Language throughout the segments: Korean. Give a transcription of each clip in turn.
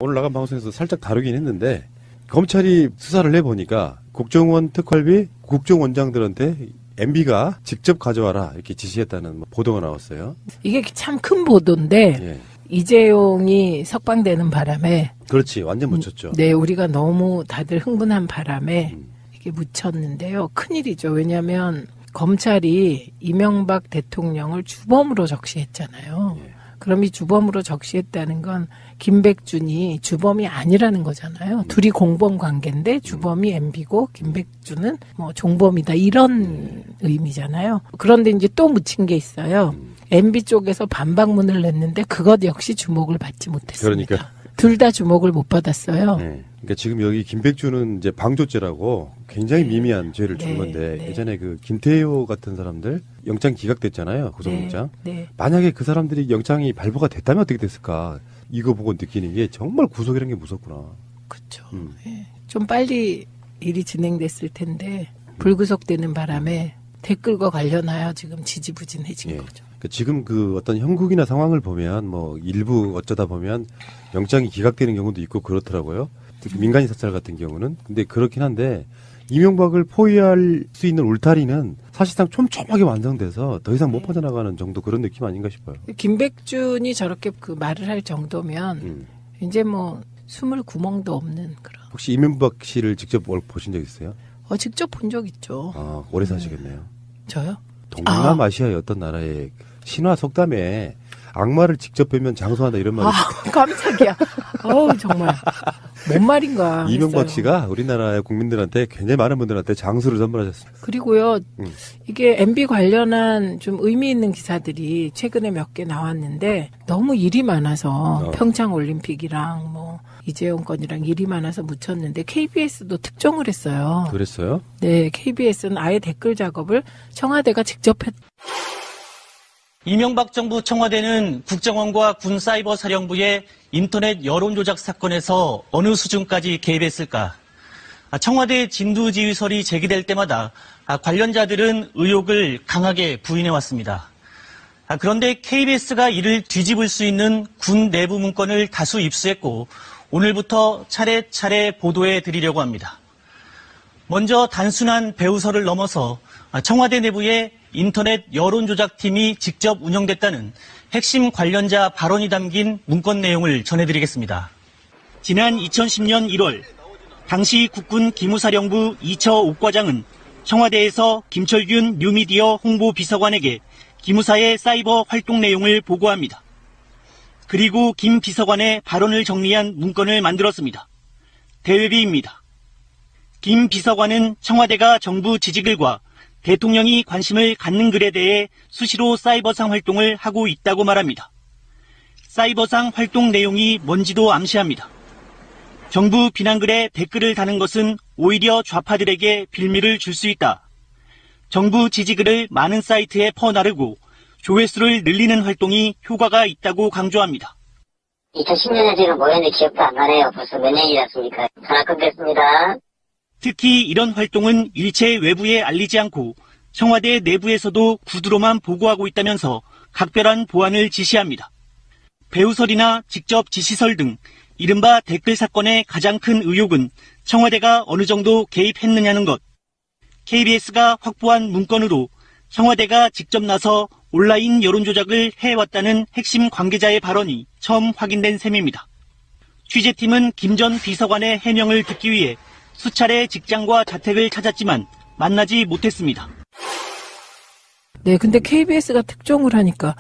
오늘 나간 방송에서 살짝 다루긴 했는데 검찰이 수사를 해보니까 국정원 특활비 국정원장들한테 MB가 직접 가져와라 이렇게 지시했다는 보도가 나왔어요. 이게 참 큰 보도인데 예. 이재용이 석방되는 바람에 그렇지 완전 묻혔죠. 네, 우리가 너무 다들 흥분한 바람에 이게 묻혔는데요. 큰일이죠. 왜냐하면 검찰이 이명박 대통령을 주범으로 적시했잖아요. 예. 그럼 이 주범으로 적시했다는 건 김백준이 주범이 아니라는 거잖아요. 둘이 공범 관계인데 주범이 MB고 김백준은 뭐 종범이다 이런 의미잖아요. 그런데 이제 또 묻힌 게 있어요. MB 쪽에서 반박문을 냈는데 그것 역시 주목을 받지 못했습니다. 그러니까. 둘 다 주목을 못 받았어요. 네. 그러니까 지금 여기 김백준은 이제 방조죄라고 굉장히 미미한 죄를 준 네, 건데 네. 예전에 그 김태효 같은 사람들 영장 기각됐잖아요. 구속영장. 네. 만약에 그 사람들이 영장이 발부가 됐다면 어떻게 됐을까? 이거 보고 느끼는 게 정말 구속이라는 게 무섭구나. 그렇죠. 예. 좀 빨리 일이 진행됐을 텐데 불구속되는 바람에 댓글과 관련하여 지금 지지부진해진 예. 거죠. 그러니까 지금 그 어떤 형국이나 상황을 보면 뭐 일부 어쩌다 보면 영장이 기각되는 경우도 있고 그렇더라고요. 특히 민간인 사찰 같은 경우는. 근데 그렇긴 한데 이명박을 포위할 수 있는 울타리는 사실상 촘촘하게 완성돼서 더 이상 못 퍼져나가는 정도 그런 느낌 아닌가 싶어요. 김백준이 저렇게 그 말을 할 정도면 이제 뭐 숨을 구멍도 없는 그런. 혹시 이명박 씨를 직접 보신 적 있어요? 직접 본 적 있죠. 아, 오래 사시겠네요. 저요? 동남아시아의 어떤 나라의 신화 속담에 악마를 직접 뵈면 장수한다 이런 말이 있어요. 깜짝이야. 정말. 뭔 말인가. 이명박 했어요. 씨가 우리나라의 국민들한테 굉장히 많은 분들한테 장수를 선물하셨습니다. 그리고요, 이게 MB 관련한 좀 의미 있는 기사들이 최근에 몇 개 나왔는데 너무 일이 많아서 평창 올림픽이랑 뭐 이재용 건이랑 일이 많아서 묻혔는데 KBS도 특종을 했어요. 그랬어요? 네, KBS는 아예 댓글 작업을 청와대가 직접 했. 이명박 정부 청와대는 국정원과 군사이버사령부의 인터넷 여론조작 사건에서 어느 수준까지 개입했을까? 청와대 진두지휘설이 제기될 때마다 관련자들은 의혹을 강하게 부인해왔습니다. 그런데 KBS가 이를 뒤집을 수 있는 군 내부 문건을 다수 입수했고 오늘부터 차례차례 보도해 드리려고 합니다. 먼저 단순한 배우설을 넘어서 청와대 내부에 인터넷 여론조작팀이 직접 운영됐다는 핵심 관련자 발언이 담긴 문건 내용을 전해드리겠습니다. 지난 2010년 1월 당시 국군 기무사령부 이처 옥과장은 청와대에서 김철균 뉴미디어 홍보비서관에게 기무사의 사이버 활동 내용을 보고합니다. 그리고 김 비서관의 발언을 정리한 문건을 만들었습니다. 대외비입니다. 김 비서관은 청와대가 정부 지지글과 대통령이 관심을 갖는 글에 대해 수시로 사이버상 활동을 하고 있다고 말합니다. 사이버상 활동 내용이 뭔지도 암시합니다. 정부 비난글에 댓글을 다는 것은 오히려 좌파들에게 빌미를 줄 수 있다. 정부 지지글을 많은 사이트에 퍼나르고 조회수를 늘리는 활동이 효과가 있다고 강조합니다. 2010년에 제가 뭐였는지 기억도 안 나네요. 벌써 몇 년이 됐습니까? 전화 끊겠습니다. 특히 이런 활동은 일체 외부에 알리지 않고 청와대 내부에서도 구두로만 보고하고 있다면서 각별한 보안을 지시합니다. 배우설이나 직접 지시설 등 이른바 댓글 사건의 가장 큰 의혹은 청와대가 어느 정도 개입했느냐는 것. KBS가 확보한 문건으로 청와대가 직접 나서 온라인 여론조작을 해왔다는 핵심 관계자의 발언이 처음 확인된 셈입니다. 취재팀은 김 전 비서관의 해명을 듣기 위해 수차례 직장과 자택을 찾았지만 만나지 못했습니다. 네, 근데 KBS가 특종을 하니까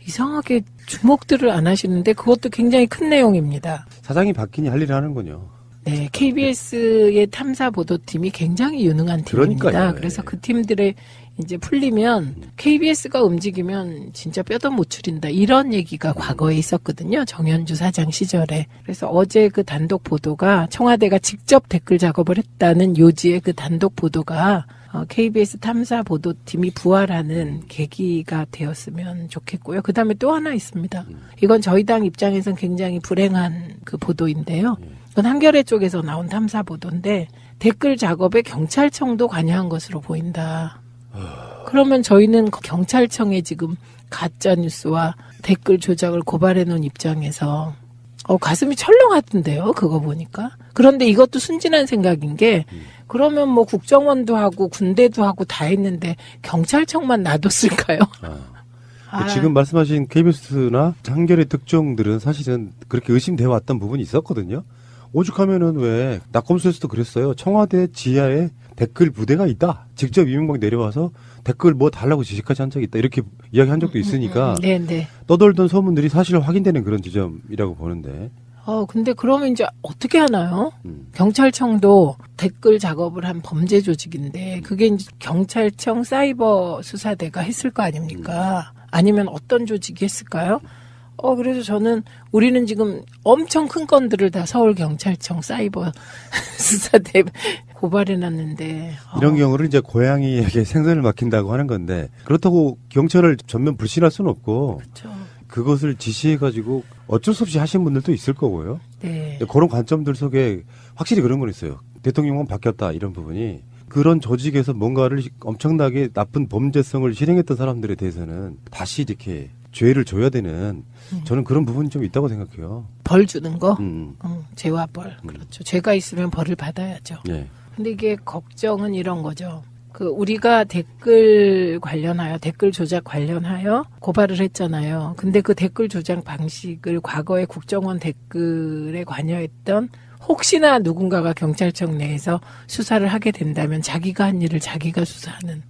이상하게 주목들을 안 하시는데 그것도 굉장히 큰 내용입니다. 사장이 바뀌니 할 일을 하는군요. 네, KBS의 탐사 보도팀이 굉장히 유능한 팀입니다. 그러니까요. 그래서 그 팀들의 이제 풀리면 KBS가 움직이면 진짜 뼈도 못 추린다. 이런 얘기가 과거에 있었거든요. 정현주 사장 시절에. 그래서 어제 그 단독 보도가 청와대가 직접 댓글 작업을 했다는 요지의 그 단독 보도가 KBS 탐사 보도팀이 부활하는 계기가 되었으면 좋겠고요. 그 다음에 또 하나 있습니다. 이건 저희 당 입장에선 굉장히 불행한 그 보도인데요. 이건 한겨레 쪽에서 나온 탐사 보도인데 댓글 작업에 경찰청도 관여한 것으로 보인다. 그러면 저희는 경찰청에 지금 가짜 뉴스와 댓글 조작을 고발해 놓은 입장에서 가슴이 철렁하던데요. 그거 보니까. 그런데 이것도 순진한 생각인 게 그러면 뭐 국정원도 하고 군대도 하고 다 했는데 경찰청만 놔뒀을까요? 아. 지금 말씀하신 KBS나 한겨레 특종들은 사실은 그렇게 의심돼 왔던 부분이 있었거든요. 오죽하면은 왜 낙검수에서도 그랬어요. 청와대 지하에 댓글 부대가 있다. 직접 이명박 내려와서 댓글 뭐 달라고 지시까지 한 적이 있다. 이렇게 이야기한 적도 있으니까 네네. 떠돌던 소문들이 사실 확인되는 그런 지점이라고 보는데. 근데 그러면 이제 어떻게 하나요? 경찰청도 댓글 작업을 한 범죄 조직인데 그게 이제 경찰청 사이버 수사대가 했을 거 아닙니까? 아니면 어떤 조직이 했을까요? 그래서 저는 우리는 지금 엄청 큰 건들을 다 서울경찰청 사이버 수사대 고발해놨는데. 이런 경우를 이제 고양이에게 생선을 맡긴다고 하는 건데 그렇다고 경찰을 전면 불신할 수는 없고 그렇죠. 그것을 지시해가지고 어쩔 수 없이 하신 분들도 있을 거고요. 네. 그런 관점들 속에 확실히 그런 건 있어요. 대통령은 바뀌었다 이런 부분이 그런 조직에서 뭔가를 엄청나게 나쁜 범죄성을 실행했던 사람들에 대해서는 다시 이렇게 죄를 줘야 되는 저는 그런 부분이 좀 있다고 생각해요. 벌 주는 거? 죄와 벌. 그렇죠. 죄가 있으면 벌을 받아야죠. 예. 근데 이게 걱정은 이런 거죠. 우리가 댓글 관련하여, 댓글 조작 관련하여 고발을 했잖아요. 근데 그 댓글 조작 방식을 과거에 국정원 댓글에 관여했던 혹시나 누군가가 경찰청 내에서 수사를 하게 된다면 자기가 한 일을 자기가 수사하는.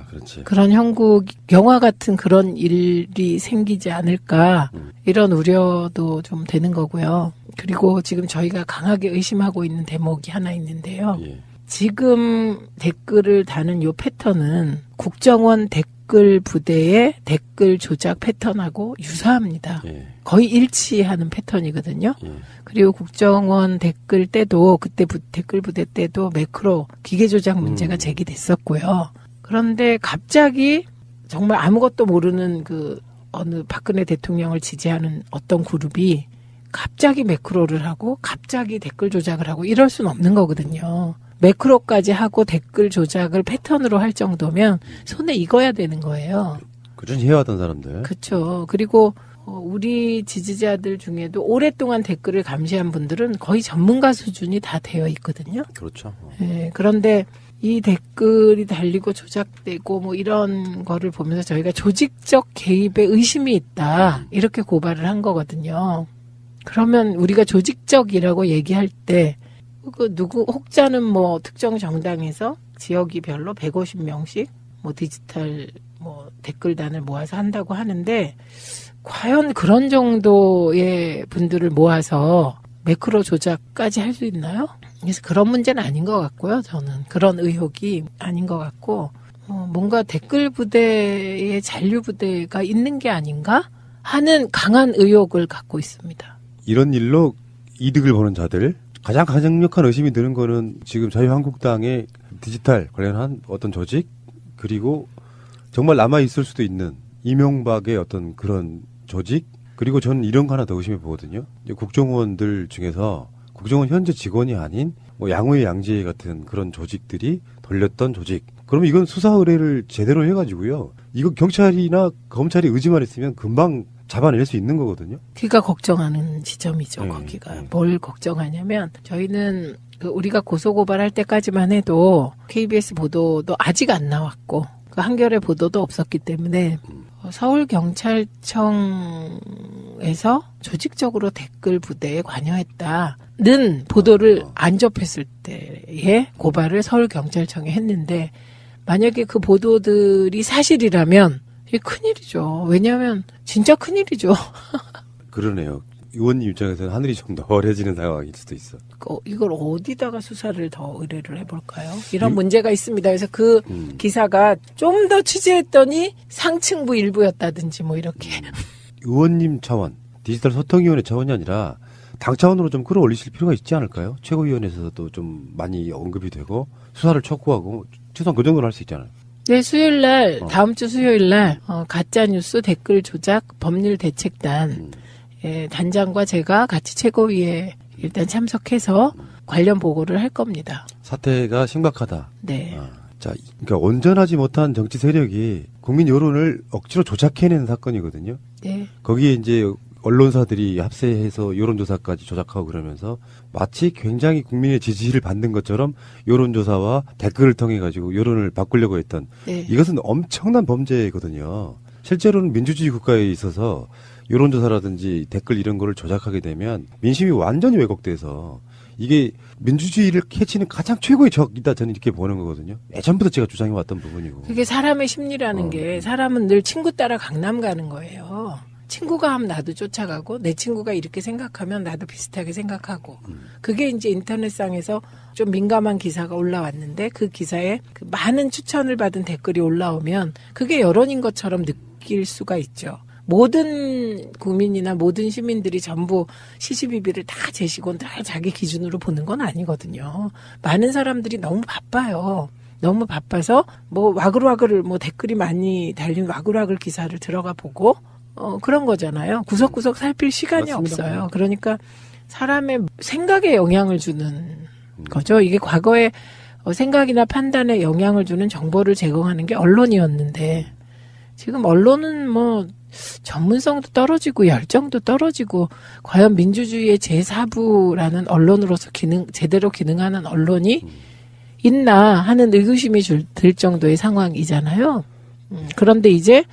그렇지. 그런 형국, 영화 같은 그런 일이 생기지 않을까. 이런 우려도 좀 되는 거고요. 그리고 지금 저희가 강하게 의심하고 있는 대목이 하나 있는데요. 예. 지금 댓글을 다는 요 패턴은 국정원 댓글 부대의 댓글 조작 패턴하고 유사합니다. 예. 거의 일치하는 패턴이거든요. 예. 그리고 국정원 댓글 때도 그때 댓글 부대 때도 매크로 기계 조작 문제가 제기됐었고요. 그런데 갑자기 정말 아무것도 모르는 어느 박근혜 대통령을 지지하는 어떤 그룹이 갑자기 매크로를 하고 갑자기 댓글 조작을 하고 이럴 수는 없는 거거든요. 매크로까지 하고 댓글 조작을 패턴으로 할 정도면 손에 익어야 되는 거예요. 꾸준히 해왔던 사람들. 그렇죠. 그리고 우리 지지자들 중에도 오랫동안 댓글을 감시한 분들은 거의 전문가 수준이 다 되어 있거든요. 그렇죠. 네, 그런데 이 댓글이 달리고 조작되고 뭐 이런 거를 보면서 저희가 조직적 개입에 의심이 있다. 이렇게 고발을 한 거거든요. 그러면 우리가 조직적이라고 얘기할 때 혹자는 뭐 특정 정당에서 지역이 별로 150명씩 뭐 디지털 뭐 댓글단을 모아서 한다고 하는데 과연 그런 정도의 분들을 모아서 매크로 조작까지 할 수 있나요? 그래서 그런 문제는 아닌 것 같고요. 저는 그런 의혹이 아닌 것 같고 뭔가 댓글 부대의 잔류 부대가 있는 게 아닌가 하는 강한 의혹을 갖고 있습니다. 이런 일로 이득을 보는 자들 가장 강력한 의심이 드는 거는 지금 자유한국당의 디지털 관련한 어떤 조직 그리고 정말 남아있을 수도 있는 이명박의 어떤 그런 조직 그리고 저는 이런 거 하나 더 의심해 보거든요. 국정원들 중에서 국정원 현재 직원이 아닌 뭐 양호의 양지회 같은 그런 조직들이 돌렸던 조직. 그러면 이건 수사 의뢰를 제대로 해가지고요. 이거 경찰이나 검찰이 의지만 했으면 금방 잡아낼 수 있는 거거든요. 그가 걱정하는 지점이죠. 네, 거기가. 네. 뭘 걱정하냐면 저희는 우리가 고소고발할 때까지만 해도 KBS 보도도 아직 안 나왔고 그 한겨레 보도도 없었기 때문에 서울경찰청에서 조직적으로 댓글 부대에 관여했다는 보도를 안 접했을 때에 고발을 서울경찰청에 했는데 만약에 그 보도들이 사실이라면 이게 큰일이죠. 왜냐하면 진짜 큰일이죠. 그러네요. 의원님 입장에서는 하늘이 좀 더 어려지는 상황일 수도 있어. 이걸 어디다가 수사를 더 의뢰를 해볼까요? 이런 문제가 있습니다. 그래서 그 기사가 좀 더 취재했더니 상층부 일부였다든지 뭐 이렇게. 의원님 차원, 디지털 소통위원회 차원이 아니라 당 차원으로 좀 끌어올리실 필요가 있지 않을까요? 최고위원회에서도 좀 많이 언급이 되고 수사를 촉구하고 최소한 그 정도는 할 수 있잖아요. 네, 수요일날 다음 주 수요일날 가짜뉴스 댓글 조작 법률 대책단 단장과 제가 같이 최고위에 일단 참석해서 관련 보고를 할 겁니다. 사태가 심각하다. 네. 자, 그러니까 온전하지 못한 정치 세력이 국민 여론을 억지로 조작해낸 사건이거든요. 네. 거기에 이제 언론사들이 합세해서 여론조사까지 조작하고 그러면서 마치 굉장히 국민의 지지를 받는 것처럼 여론조사와 댓글을 통해 가지고 여론을 바꾸려고 했던 네. 이것은 엄청난 범죄거든요. 실제로는 민주주의 국가에 있어서 여론조사라든지 댓글 이런 거를 조작하게 되면 민심이 완전히 왜곡돼서 이게 민주주의를 해치는 가장 최고의 적이다 저는 이렇게 보는 거거든요. 예전부터 제가 주장해왔던 부분이고. 그게 사람의 심리라는 게 사람은 늘 친구 따라 강남 가는 거예요. 친구가 하면 나도 쫓아가고 내 친구가 이렇게 생각하면 나도 비슷하게 생각하고 그게 이제 인터넷상에서 좀 민감한 기사가 올라왔는데 그 기사에 그 많은 추천을 받은 댓글이 올라오면 그게 여론인 것처럼 느낄 수가 있죠. 모든 국민이나 모든 시민들이 전부 시시비비를 다 재시고 다 자기 기준으로 보는 건 아니거든요. 많은 사람들이 너무 바빠요. 너무 바빠서 뭐 와글와글 뭐 댓글이 많이 달린 와글와글 기사를 들어가 보고 그런 거잖아요. 구석구석 살필 시간이 맞습니다. 없어요. 그러니까 사람의 생각에 영향을 주는 거죠. 이게 과거에 생각이나 판단에 영향을 주는 정보를 제공하는 게 언론이었는데 지금 언론은 뭐 전문성도 떨어지고 열정도 떨어지고 과연 민주주의의 제4부라는 언론으로서 제대로 기능하는 언론이 있나 하는 의구심이 들 정도의 상황이잖아요. 그런데 이제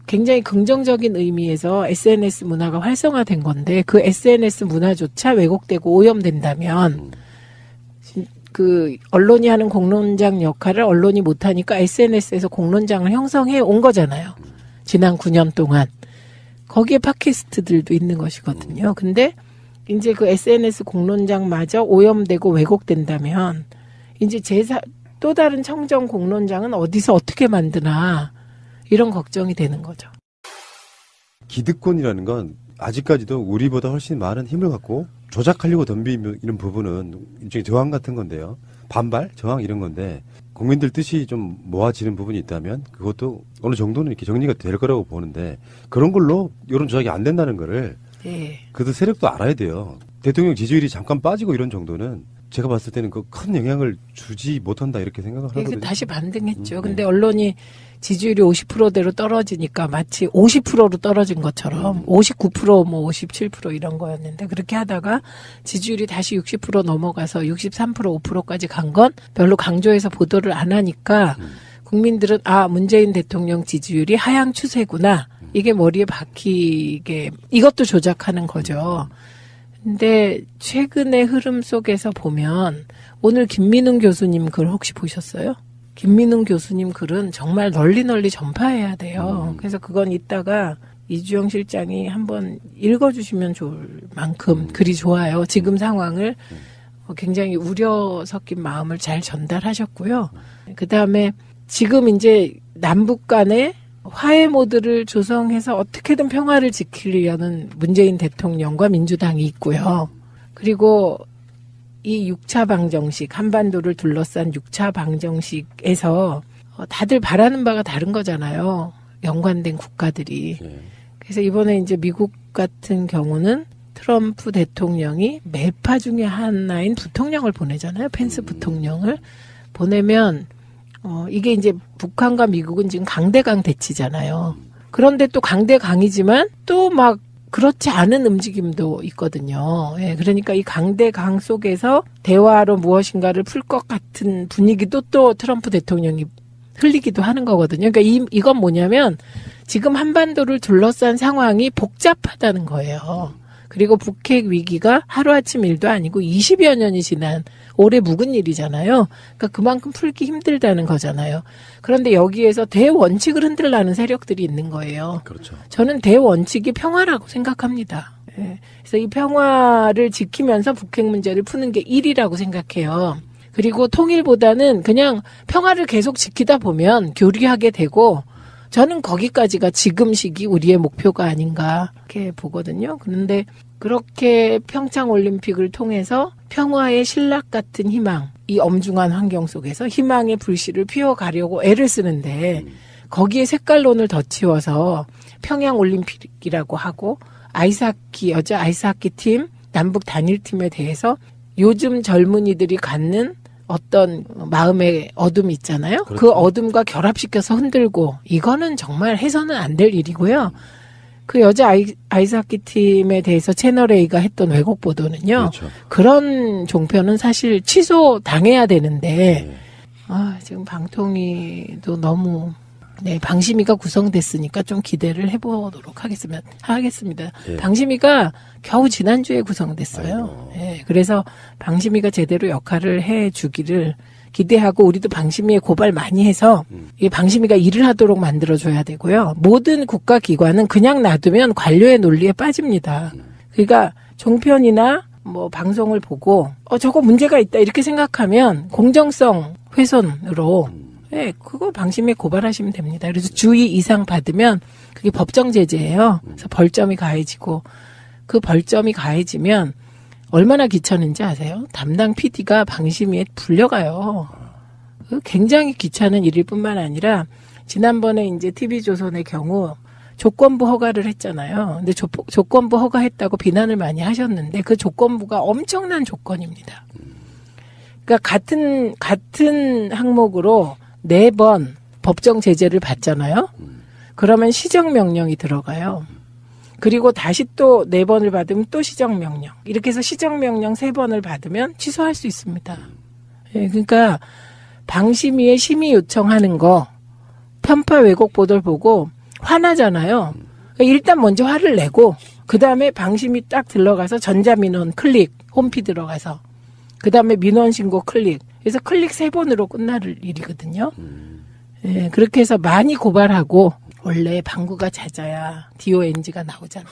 굉장히 긍정적인 의미에서 SNS 문화가 활성화된 건데 그 SNS 문화조차 왜곡되고 오염된다면 그 언론이 하는 공론장 역할을 언론이 못하니까 SNS에서 공론장을 형성해 온 거잖아요. 지난 9년 동안. 거기에 팟캐스트들도 있는 것이거든요. 근데 이제 그 SNS 공론장마저 오염되고 왜곡된다면 이제 또 다른 청정 공론장은 어디서 어떻게 만드나 이런 걱정이 되는 거죠. 기득권이라는 건 아직까지도 우리보다 훨씬 많은 힘을 갖고 조작하려고 덤비는 이런 부분은 일종의 저항 같은 건데요. 반발, 저항 이런 건데 국민들 뜻이 좀 모아지는 부분이 있다면 그것도 어느 정도는 이렇게 정리가 될 거라고 보는데 그런 걸로 여론 조작이 안 된다는 거를 네. 그도 세력도 알아야 돼요. 대통령 지지율이 잠깐 빠지고 이런 정도는 제가 봤을 때는 그 큰 영향을 주지 못한다 이렇게 생각을 하거든요. 다시 반등했죠. 근데 언론이 지지율이 50%대로 떨어지니까 마치 50%로 떨어진 것처럼 59% 뭐 57% 이런 거였는데 그렇게 하다가 지지율이 다시 60% 넘어가서 63% 5%까지 간 건 별로 강조해서 보도를 안 하니까 국민들은 문재인 대통령 지지율이 하향 추세구나. 이게 머리에 박히게 이것도 조작하는 거죠. 근데 최근의 흐름 속에서 보면 오늘 김민웅 교수님 글 혹시 보셨어요? 김민웅 교수님 글은 정말 널리 전파해야 돼요. 그래서 그건 이따가 이주영 실장이 한번 읽어주시면 좋을 만큼 글이 좋아요. 지금 상황을 굉장히 우려 섞인 마음을 잘 전달하셨고요. 그다음에 지금 이제 남북 간에 화해 모드를 조성해서 어떻게든 평화를 지키려는 문재인 대통령과 민주당이 있고요. 그리고 이 6차 방정식, 한반도를 둘러싼 6차 방정식에서 다들 바라는 바가 다른 거잖아요. 연관된 국가들이. 그래서 이번에 이제 미국 같은 경우는 트럼프 대통령이 매파 중에 하나인 부통령을 보내잖아요. 펜스 부통령을 보내면 이게 이제 북한과 미국은 지금 강대강 대치잖아요. 그런데 또 강대강이지만 또 막 그렇지 않은 움직임도 있거든요. 예, 그러니까 이 강대강 속에서 대화로 무엇인가를 풀 것 같은 분위기도 또 트럼프 대통령이 흘리기도 하는 거거든요. 그러니까 이건 뭐냐면 지금 한반도를 둘러싼 상황이 복잡하다는 거예요. 그리고 북핵 위기가 하루아침 일도 아니고 20여 년이 지난 오래 묵은 일이잖아요. 그러니까 그만큼 풀기 힘들다는 거잖아요. 그런데 여기에서 대원칙을 흔들라는 세력들이 있는 거예요. 그렇죠. 저는 대원칙이 평화라고 생각합니다. 예. 그래서 이 평화를 지키면서 북핵 문제를 푸는 게 일이라고 생각해요. 그리고 통일보다는 그냥 평화를 계속 지키다 보면 교류하게 되고 저는 거기까지가 지금 시기 우리의 목표가 아닌가 이렇게 보거든요. 그런데 그렇게 평창올림픽을 통해서 평화의 신락 같은 희망, 이 엄중한 환경 속에서 희망의 불씨를 피워가려고 애를 쓰는데 거기에 색깔론을 덧치워서 평양올림픽이라고 하고 여자 아이스하키 팀, 남북 단일팀에 대해서 요즘 젊은이들이 갖는 어떤 마음의 어둠이 있잖아요. 그렇죠. 그 어둠과 결합시켜서 흔들고 이거는 정말 해서는 안 될 일이고요. 그 여자 아이스하키 팀에 대해서 채널A가 했던 왜곡 보도는요. 그렇죠. 그런 종편은 사실 취소 당해야 되는데 네. 지금 방통위도 너무 방심위가 구성됐으니까 좀 기대를 해보도록 하겠습니다. 예. 방심위가 겨우 지난주에 구성됐어요. 예, 그래서 방심위가 제대로 역할을 해주기를 기대하고 우리도 방심위에 고발 많이 해서 이 방심위가 일을 하도록 만들어줘야 되고요. 모든 국가기관은 그냥 놔두면 관료의 논리에 빠집니다. 그러니까 종편이나 뭐 방송을 보고 저거 문제가 있다 이렇게 생각하면 공정성 훼손으로 그거 방심위에 고발하시면 됩니다. 그래서 주의 이상 받으면 그게 법정 제재예요. 그래서 벌점이 가해지고 그 벌점이 가해지면 얼마나 귀찮은지 아세요? 담당 PD가 방심위에 불려가요. 굉장히 귀찮은 일일 뿐만 아니라 지난번에 이제 TV조선의 경우 조건부 허가를 했잖아요. 근데 조건부 허가했다고 비난을 많이 하셨는데 그 조건부가 엄청난 조건입니다. 그러니까 같은 항목으로 4번 법정 제재를 받잖아요. 그러면 시정명령이 들어가요. 그리고 다시 또 4번을 받으면 또 시정명령. 이렇게 해서 시정명령 3번을 받으면 취소할 수 있습니다. 예, 그러니까 방심위에 심의 요청하는 거 편파 왜곡 보도를 보고 화나잖아요. 그러니까 일단 먼저 화를 내고 그 다음에 방심위 딱 들어가서 전자민원 클릭 홈피 들어가서 그 다음에 민원 신고 클릭 그래서 클릭 3번으로 끝날 일이거든요. 예, 그렇게 해서 많이 고발하고 원래 방구가 잦아야 DONG가 나오잖아요.